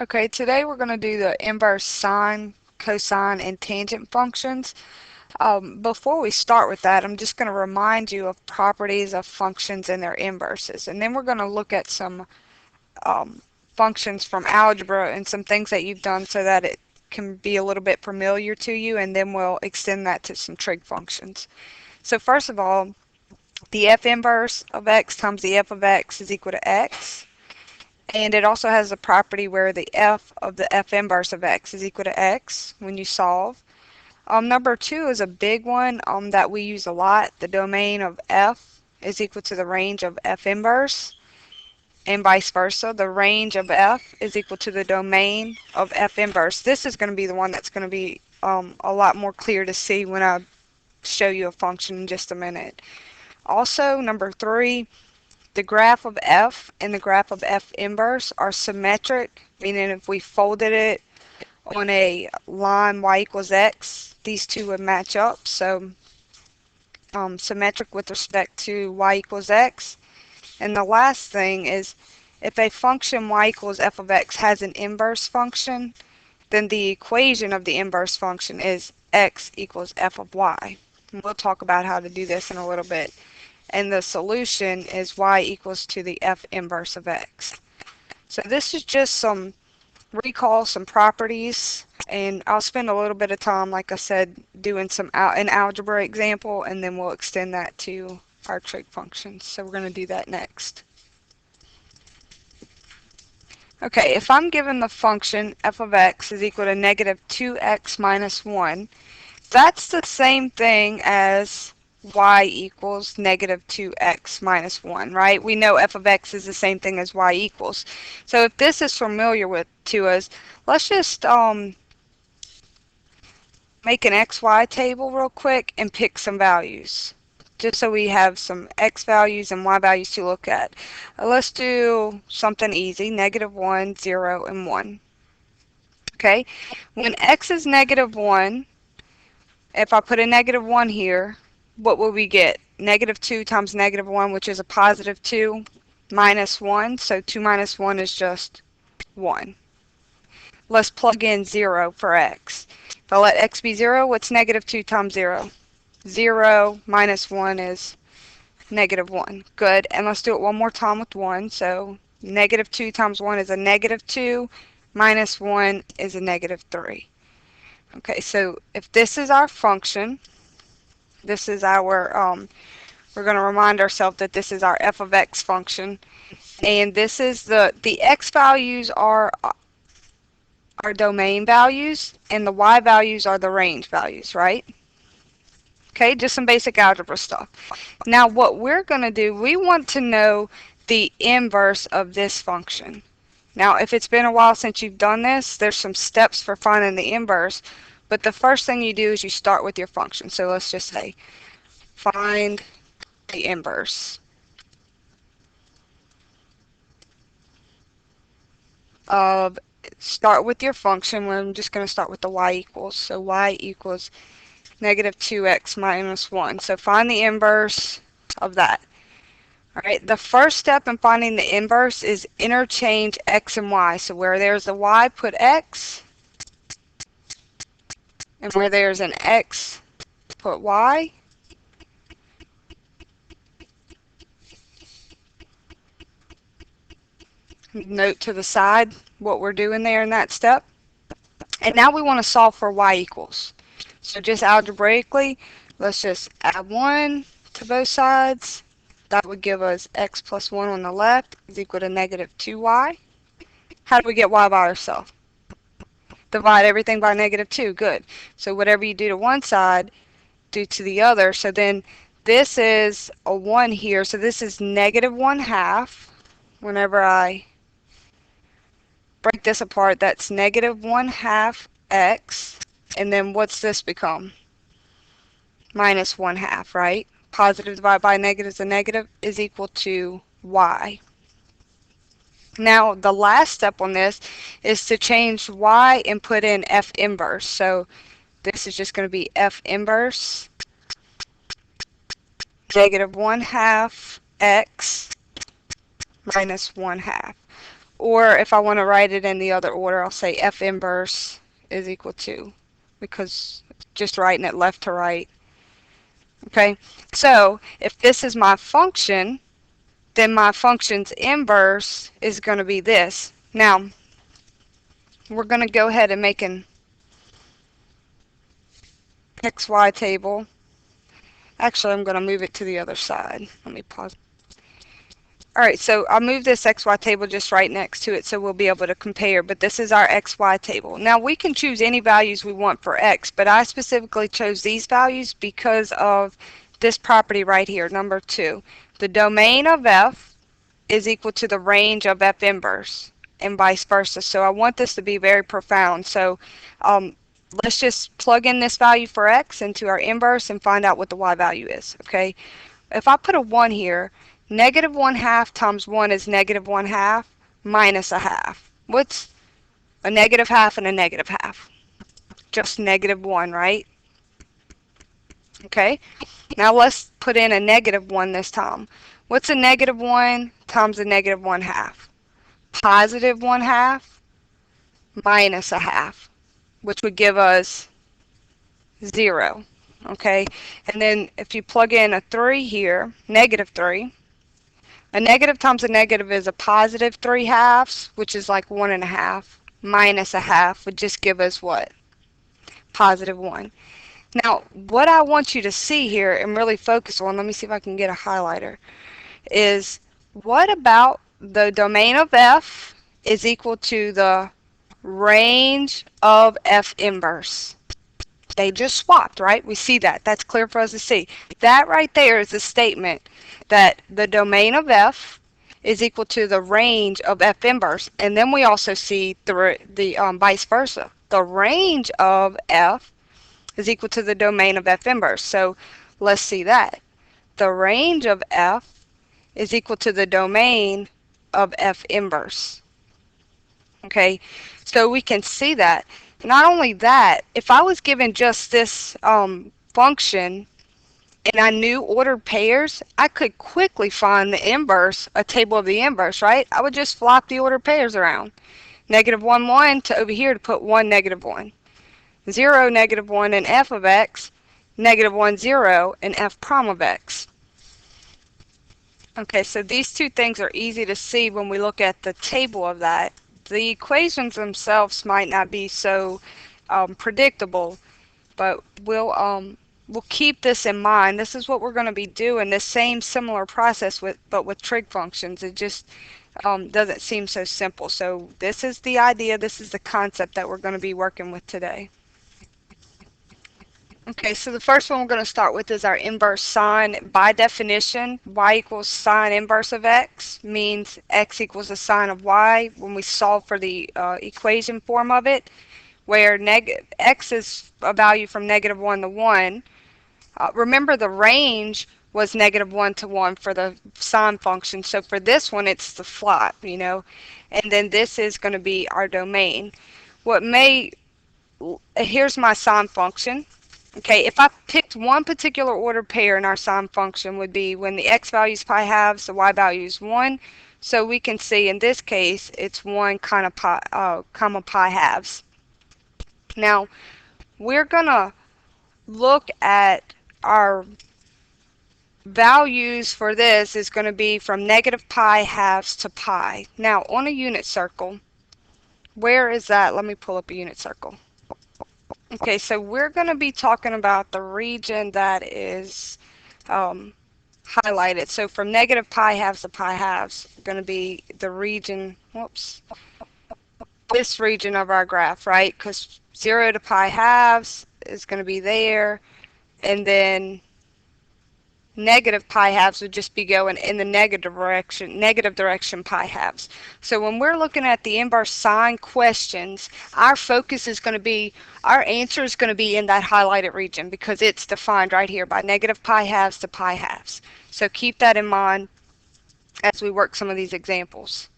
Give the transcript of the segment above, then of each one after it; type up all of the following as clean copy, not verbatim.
Okay, today we're going to do the inverse sine, cosine, and tangent functions. Before we start with that, I'm just going to remind you of properties of functions and their inverses. And then we're going to look at some functions from algebra and some things that you've done so that it can be a little bit familiar to you, and then we'll extend that to some trig functions. So first of all, the f inverse of x times the f of x is equal to x. And it also has a property where the f of the f inverse of x is equal to x when you solve. Number 2 is a big one that we use a lot. The domain of f is equal to the range of f inverse, and vice versa. The range of f is equal to the domain of f inverse. This is going to be the one that's going to be a lot more clear to see when I show you a function in just a minute. Also, number 3, the graph of f and the graph of f inverse are symmetric, meaning if we folded it on a line y equals x, these two would match up. So symmetric with respect to y equals x. And the last thing is, if a function y equals f of x has an inverse function, then the equation of the inverse function is x equals f of y. And we'll talk about how to do this in a little bit. And the solution is y equals to the f inverse of x. So this is just some recall, some properties, and I'll spend a little bit of time, like I said, doing an algebra example, and then we'll extend that to our trig functions. So we're going to do that next. Okay, if I'm given the function f of x is equal to negative 2x minus 1, that's the same thing as y equals negative 2x minus 1, right? We know f of x is the same thing as y equals. So if this is familiar to us, let's just make an xy table real quick and pick some values, just so we have some x values and y values to look at. Let's do something easy, negative 1, 0, and 1. Okay, when x is negative 1, if I put a negative 1 here, what will we get? Negative 2 times negative 1, which is a positive 2, minus 1. So 2 minus 1 is just 1. Let's plug in 0 for x. If I let x be 0, what's negative 2 times 0? 0 minus 1 is negative 1. Good. And let's do it one more time with 1. So negative 2 times 1 is a negative 2, minus 1 is a negative 3. Okay, so if this is our function, this is our, we're going to remind ourselves that this is our f of x function, and this is the x values are our domain values, and the y values are the range values, right? Okay, just some basic algebra stuff. Now what we're going to do, we want to know the inverse of this function. Now, if it's been a while since you've done this, there's some steps for finding the inverse, but the first thing you do is you start with your function. So let's just say, find the inverse of, start with your function. I'm just going to start with the y equals. So y equals negative 2x minus 1. So find the inverse of that. All right, the first step in finding the inverse is interchange x and y. So where there's a y, put x, and where there's an x, put y. Note to the side what we're doing there in that step. And now we want to solve for y equals. So just algebraically, let's just add 1 to both sides. That would give us x plus 1 on the left is equal to negative 2y. How do we get y by ourselves? Divide everything by negative 2. Good. So whatever you do to one side, do to the other. So then this is a 1 here. So this is negative 1/2. Whenever I break this apart, that's negative 1/2 x. And then what's this become? Minus 1/2, right? Positive divided by negative is a negative is equal to y. Now the last step on this is to change y and put in f inverse. So this is just going to be f inverse negative 1/2 x minus 1/2. Or if I want to write it in the other order, I'll say F inverse is equal to, because just writing it left to right. Okay, so if this is my function, then my function's inverse is going to be this. Now, we're going to go ahead and make an XY table. Actually, I'm going to move it to the other side. Let me pause. Alright, so I'll move this XY table just right next to it so we'll be able to compare, but this is our XY table. Now we can choose any values we want for X, but I specifically chose these values because of this property right here, number 2. The domain of F is equal to the range of F inverse and vice versa. So I want this to be very profound. So let's just plug in this value for X into our inverse and find out what the Y value is. Okay, if I put a 1 here, negative 1/2 times 1 is negative 1/2 minus a half. What's a negative half and a negative half? Just negative 1, right? Okay, now let's put in a negative 1 this time. What's a negative 1 times a negative 1/2? Positive 1/2 minus a half, which would give us 0. Okay, and then if you plug in a 3 here, negative 3, a negative times a negative is a positive 3/2, which is like 1.5, minus a half would just give us what? Positive 1. Now, what I want you to see here and really focus on, let me see if I can get a highlighter, is what about the domain of F is equal to the range of F inverse? They just swapped, right? We see that. That's clear for us to see. That right there is a statement that the domain of F is equal to the range of F inverse. And then we also see the vice versa. The range of F is equal to the domain of F inverse. So let's see that. The range of F is equal to the domain of F inverse. Okay, so we can see that. Not only that, if I was given just this function and I knew ordered pairs, I could quickly find the inverse, a table of the inverse, right? I would just flop the ordered pairs around. Negative 1, 1 to over here to put 1, negative 1. 0, negative 1 in f of x, negative 1, 0 in f prime of x. Okay, so these two things are easy to see when we look at the table of that. The equations themselves might not be so predictable, but we'll keep this in mind. This is what we're going to be doing, this same similar process but with trig functions. It just doesn't seem so simple. So this is the idea, this is the concept that we're going to be working with today. Okay, so the first one we're going to start with is our inverse sine. By definition, y equals sine inverse of x means x equals the sine of y when we solve for the equation form of it, where x is a value from negative 1 to 1. Remember the range was negative 1 to 1 for the sine function, so for this one it's the flop, you know, and then this is going to be our domain. Here's my sine function. Okay, if I picked one particular ordered pair in our sine function would be when the x value is pi halves, the y value is 1. So we can see in this case it's 1 comma pi halves. Now we're going to look at our values for this is going to be from negative pi halves to pi. Now on a unit circle, where is that? Let me pull up a unit circle. Okay, so we're going to be talking about the region that is highlighted. So from negative pi halves to pi halves, going to be the region, this region of our graph, right? Because 0 to pi halves is going to be there, and then negative pi halves would just be going in the negative direction pi halves. So when we're looking at the inverse sine questions, our focus is going to be, our answer is going to be in that highlighted region because it's defined right here by negative pi halves to pi halves. So keep that in mind as we work some of these examples.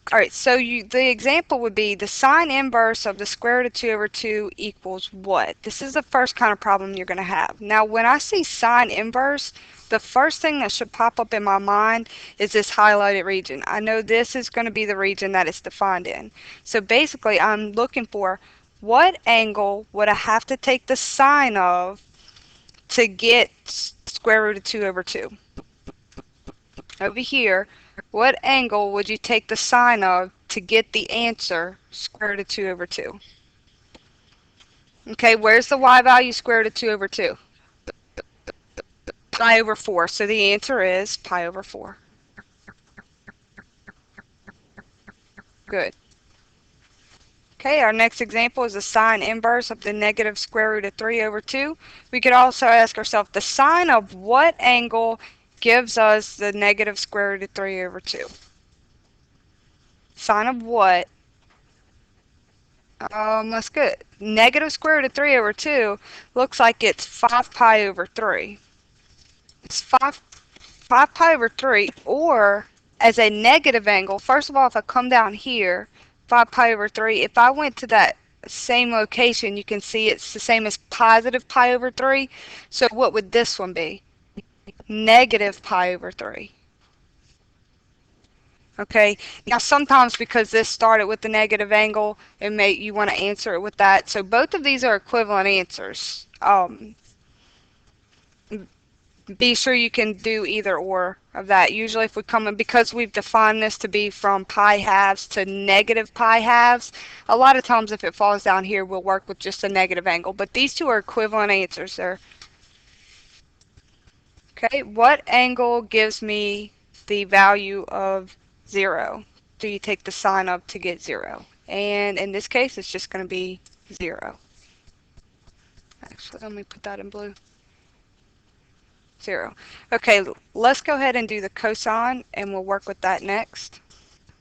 All right, so the example would be the sine inverse of the square root of 2 over 2 equals what? This is the first kind of problem you're going to have. Now, when I see sine inverse, the first thing that should pop up in my mind is this highlighted region. I know this is going to be the region that it's defined in. So basically, I'm looking for what angle would I have to take the sine of to get square root of 2 over 2? Over here, what angle would you take the sine of to get the answer square root of 2 over 2? Okay, where's the y value square root of 2 over 2? Pi over 4. So the answer is pi over 4. Good. Okay, our next example is the sine inverse of the negative square root of 3 over 2. We could also ask ourselves the sine of what angle gives us the negative square root of 3 over 2? Sine of what? That's good. Negative square root of 3 over 2 looks like it's 5 pi over 3. It's 5 pi over 3, or as a negative angle, first of all, if I come down here, 5 pi over 3, if I went to that same location, you can see it's the same as positive pi over 3. So what would this one be? Negative pi over 3. Okay, now sometimes because this started with the negative angle, you want to answer it with that. So both of these are equivalent answers. Be sure you can do either or of that. Usually if we come in, because we've defined this to be from pi halves to negative pi halves, a lot of times if it falls down here, we'll work with just a negative angle. But these two are equivalent answers there. Okay, what angle gives me the value of 0? Do you take the sine of to get 0? And in this case, it's just going to be 0. Actually, let me put that in blue. 0. Okay, let's go ahead and do the cosine, and we'll work with that next.